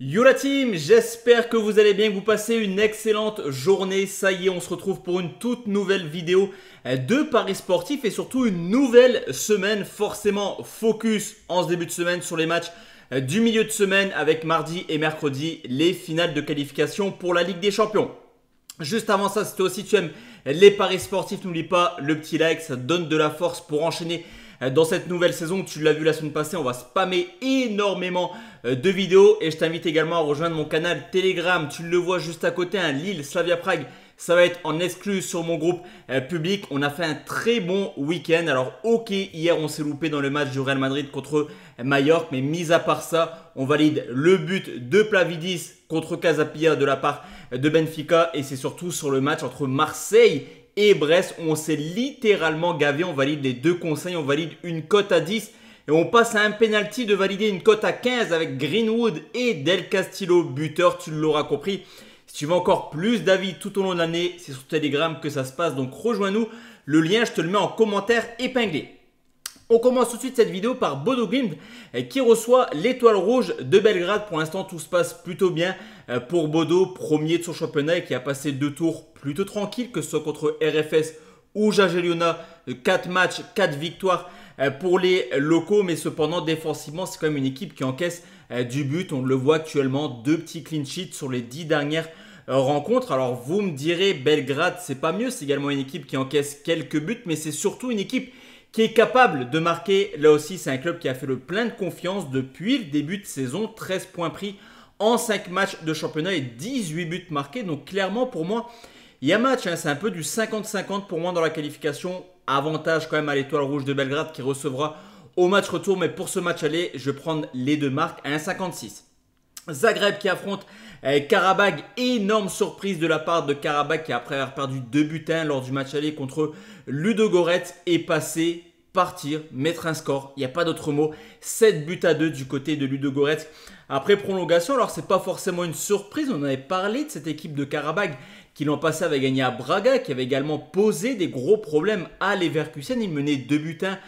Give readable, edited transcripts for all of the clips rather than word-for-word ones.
Yo la team, j'espère que vous allez bien, que vous passez une excellente journée. Ça y est, on se retrouve pour une toute nouvelle vidéo de paris sportifs et surtout une nouvelle semaine forcément focus en ce début de semaine sur les matchs du milieu de semaine avec mardi et mercredi les finales de qualification pour la Ligue des Champions. Juste avant ça, si toi aussi tu aimes les paris sportifs, n'oublie pas le petit like, ça donne de la force pour enchaîner dans cette nouvelle saison. Tu l'as vu la semaine passée, on va spammer énormément de vidéos et je t'invite également à rejoindre mon canal Telegram. Tu le vois juste à côté, Lille, Slavia Prague. Ça va être en exclu sur mon groupe public. On a fait un très bon week-end. Alors ok, hier on s'est loupé dans le match du Real Madrid contre Mallorca. Mais mis à part ça, on valide le but de Plavidis contre Casapia de la part de Benfica. Et c'est surtout sur le match entre Marseille et Brest où on s'est littéralement gavé. On valide les deux conseils, on valide une cote à 10. Et on passe à un penalty de valider une cote à 15 avec Greenwood et Del Castillo buteur. Tu l'auras compris. Si tu veux encore plus d'avis tout au long de l'année, c'est sur Telegram que ça se passe. Donc rejoins-nous. Le lien, je te le mets en commentaire épinglé. On commence tout de suite cette vidéo par Bodo Glimt qui reçoit l'étoile rouge de Belgrade. Pour l'instant, tout se passe plutôt bien pour Bodo, premier de son championnat et qui a passé 2 tours plutôt tranquilles, que ce soit contre RFS ou Jagiellona. 4 matchs, 4 victoires pour les locaux. Mais cependant, défensivement, c'est quand même une équipe qui encaisse du but. On le voit actuellement, 2 petits clean sheets sur les 10 dernières rencontres. Alors vous me direz, Belgrade, c'est pas mieux. C'est également une équipe qui encaisse quelques buts, mais c'est surtout une équipe qui est capable de marquer. Là aussi, c'est un club qui a fait le plein de confiance depuis le début de saison. 13 points pris en 5 matchs de championnat et 18 buts marqués. Donc clairement, pour moi, il y a match. C'est un peu du 50-50 pour moi dans la qualification. Avantage quand même à l'étoile rouge de Belgrade qui recevra au match retour. Mais pour ce match aller, je vais prendre les deux marques à 1,56. Zagreb qui affronte Karabag. Énorme surprise de la part de Karabag qui, après avoir perdu 2 buts à 1 lors du match aller contre Ludogorets, est passé, partir, mettre un score. Il n'y a pas d'autre mot. 7 buts à 2 du côté de Ludogorets après prolongation. Alors, ce n'est pas forcément une surprise. On avait parlé de cette équipe de Karabag qui l'an passé avait gagné à Braga, qui avait également posé des gros problèmes à Leverkusen. Il menait 2 buts à 1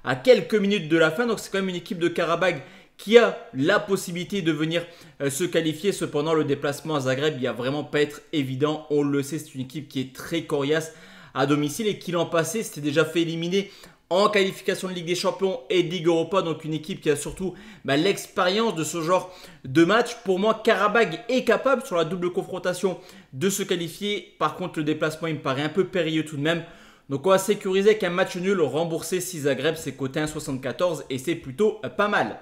à quelques minutes de la fin. Donc, c'est quand même une équipe de Karabag qui a la possibilité de venir se qualifier. Cependant, le déplacement à Zagreb, il ne va vraiment pas être évident. On le sait, c'est une équipe qui est très coriace à domicile et qui l'an passé s'était déjà fait éliminer en qualification de Ligue des Champions et de Ligue Europa. Donc une équipe qui a surtout l'expérience de ce genre de match. Pour moi, Karabag est capable sur la double confrontation de se qualifier. Par contre, le déplacement, il me paraît un peu périlleux tout de même. Donc on va sécuriser qu'un match nul remboursé si Zagreb, c'est coté 1,74 et c'est plutôt pas mal.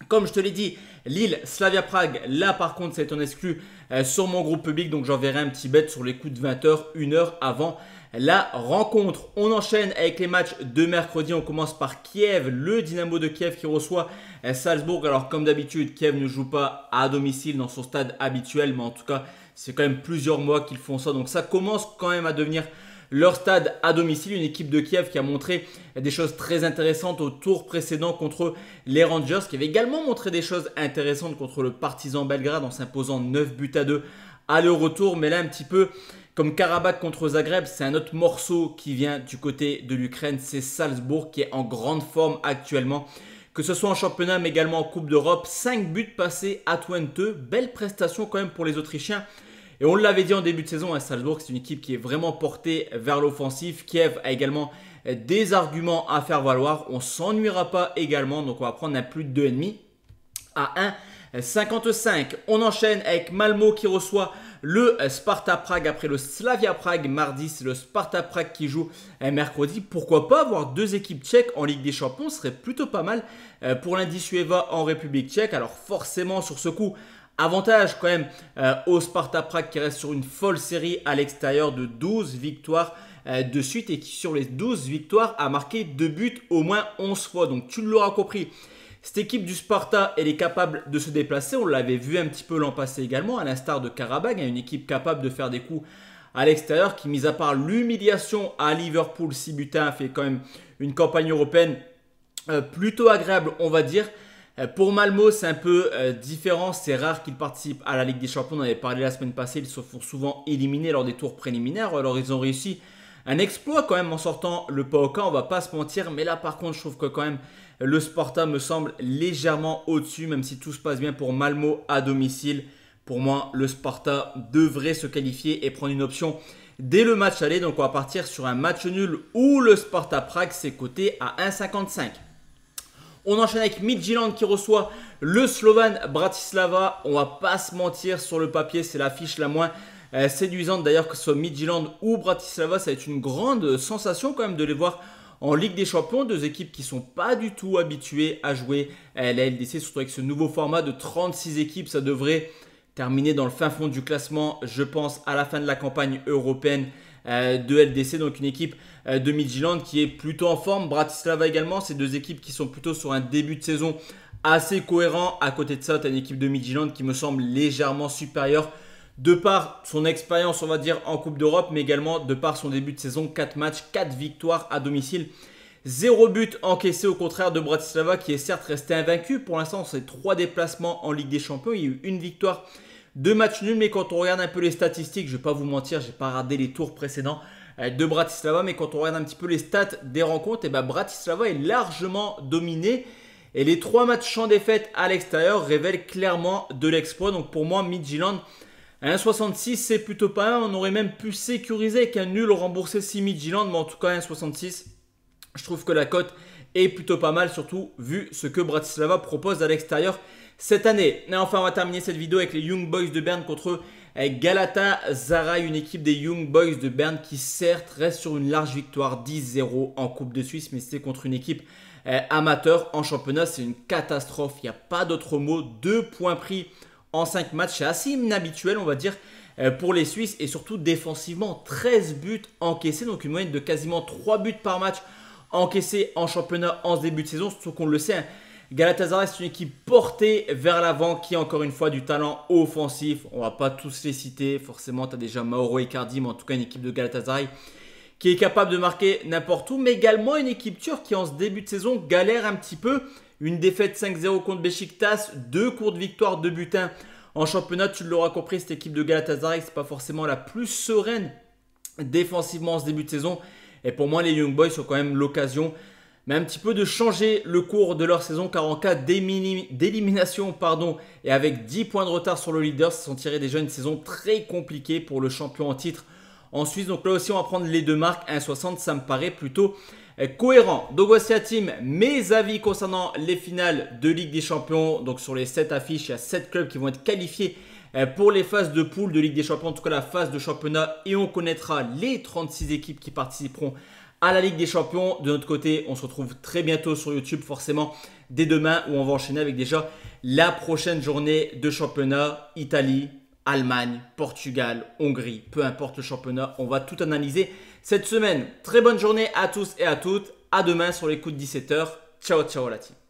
Comme je te l'ai dit, Lille, Slavia Prague, là par contre c'est en exclu sur mon groupe public. Donc j'enverrai un petit bet sur les coups de 20h, 1 heure avant la rencontre. On enchaîne avec les matchs de mercredi. On commence par Kiev, le Dynamo de Kiev qui reçoit Salzbourg. Alors comme d'habitude, Kiev ne joue pas à domicile dans son stade habituel. Mais en tout cas, c'est quand même plusieurs mois qu'ils font ça. Donc ça commence quand même à devenir leur stade à domicile. Une équipe de Kiev qui a montré des choses très intéressantes au tour précédent contre les Rangers, qui avait également montré des choses intéressantes contre le Partizan Belgrade en s'imposant 9 buts à 2 à leur retour. Mais là, un petit peu comme Karabakh contre Zagreb, c'est un autre morceau qui vient du côté de l'Ukraine. C'est Salzbourg qui est en grande forme actuellement, que ce soit en championnat mais également en Coupe d'Europe. 5 buts passés à Twente. Belle prestation quand même pour les Autrichiens. Et on l'avait dit en début de saison, Salzbourg, c'est une équipe qui est vraiment portée vers l'offensive. Kiev a également des arguments à faire valoir. On ne s'ennuiera pas également. Donc, on va prendre un plus de 2,5 à 1,55. On enchaîne avec Malmo qui reçoit le Sparta Prague après le Slavia Prague mardi. C'est le Sparta Prague qui joue mercredi. Pourquoi pas avoir 2 équipes tchèques en Ligue des Champions? Ce serait plutôt pas mal pour l'Indy-Sueva en République tchèque. Alors, forcément, sur ce coup, avantage quand même au Sparta Prague qui reste sur une folle série à l'extérieur de 12 victoires de suite et qui sur les 12 victoires a marqué 2 buts au moins 11 fois. Donc tu l'auras compris, cette équipe du Sparta, elle est capable de se déplacer. On l'avait vu un petit peu l'an passé également, à l'instar de Karabag, une équipe capable de faire des coups à l'extérieur qui, mis à part l'humiliation à Liverpool 6 buts à 1, fait quand même une campagne européenne plutôt agréable, on va dire. Pour Malmo, c'est un peu différent. C'est rare qu'ils participent à la Ligue des Champions. On en avait parlé la semaine passée. Ils se font souvent éliminer lors des tours préliminaires. Alors, ils ont réussi un exploit quand même en sortant le PAOK. On va pas se mentir. Mais là, par contre, je trouve que quand même Le Sparta me semble légèrement au-dessus, même si tout se passe bien pour Malmö à domicile. Pour moi, le Sparta devrait se qualifier et prendre une option dès le match aller. Donc on va partir sur un match nul où le Sparta Prague s'est coté à 1,55. On enchaîne avec Midtjylland qui reçoit le Slovan Bratislava. On va pas se mentir, sur le papier, c'est l'affiche la moins séduisante. D'ailleurs, que ce soit Midtjylland ou Bratislava, ça va être une grande sensation quand même de les voir en Ligue des Champions. Deux équipes qui ne sont pas du tout habituées à jouer la LDC, surtout avec ce nouveau format de 36 équipes. Ça devrait terminer dans le fin fond du classement, je pense, à la fin de la campagne européenne de LDC. Donc une équipe de Midtjylland qui est plutôt en forme. Bratislava également, c'est deux équipes qui sont plutôt sur un début de saison assez cohérent. À côté de ça, tu as une équipe de Midtjylland qui me semble légèrement supérieure de par son expérience, on va dire, en Coupe d'Europe, mais également de par son début de saison. 4 matchs, 4 victoires à domicile. 0 but encaissé au contraire de Bratislava qui est certes resté invaincu. Pour l'instant, c'est 3 déplacements en Ligue des Champions. Il y a eu une victoire, 2 matchs nuls. Mais quand on regarde un peu les statistiques, je ne vais pas vous mentir, je n'ai pas regardé les tours précédents de Bratislava. Mais quand on regarde un petit peu les stats des rencontres, Bratislava est largement dominé. Et les 3 matchs sans défaite à l'extérieur révèlent clairement de l'exploit. Donc pour moi, Midtjylland, 1,66 c'est plutôt pas mal. On aurait même pu sécuriser avec un nul remboursé si Midtjylland. Mais en tout cas, 1,66. Je trouve que la cote est plutôt pas mal, surtout vu ce que Bratislava propose à l'extérieur cette année. Et enfin, on va terminer cette vidéo avec les Young Boys de Berne contre Galatasaray, une équipe des Young Boys de Berne qui certes reste sur une large victoire 10-0 en Coupe de Suisse, mais c'était contre une équipe amateur en championnat. C'est une catastrophe, il n'y a pas d'autre mot. 2 points pris en 5 matchs, c'est assez inhabituel on va dire pour les Suisses, et surtout défensivement 13 buts encaissés, donc une moyenne de quasiment 3 buts par match encaissé en championnat en ce début de saison. Surtout qu'on le sait, Galatasaray c'est une équipe portée vers l'avant qui a encore une fois du talent offensif. On ne va pas tous les citer, forcément tu as déjà Mauro Icardi, mais en tout cas une équipe de Galatasaray qui est capable de marquer n'importe où. Mais également une équipe turque qui en ce début de saison galère un petit peu. Une défaite 5-0 contre Beşiktaş, 2 courtes victoires, 2 buts 1 en championnat. Tu l'auras compris, cette équipe de Galatasaray, ce n'est pas forcément la plus sereine défensivement en ce début de saison. Et pour moi, les Young Boys ont quand même l'occasion, mais un petit peu de changer le cours de leur saison, car en cas d'élimination, et avec 10 points de retard sur le leader, ça sentirait déjà une saison très compliquée pour le champion en titre en Suisse. Donc là aussi, on va prendre les deux marques. 1,60, ça me paraît plutôt cohérent. Donc voici la team, mes avis concernant les finales de Ligue des Champions. Donc sur les 7 affiches, il y a 7 clubs qui vont être qualifiés pour les phases de poule de Ligue des Champions, en tout cas la phase de championnat, et on connaîtra les 36 équipes qui participeront à la Ligue des Champions. De notre côté, on se retrouve très bientôt sur YouTube, forcément dès demain, où on va enchaîner avec déjà la prochaine journée de championnat. Italie, Allemagne, Portugal, Hongrie, peu importe le championnat, on va tout analyser cette semaine. Très bonne journée à tous et à toutes, à demain sur les coups de 17 h. Ciao ciao la team.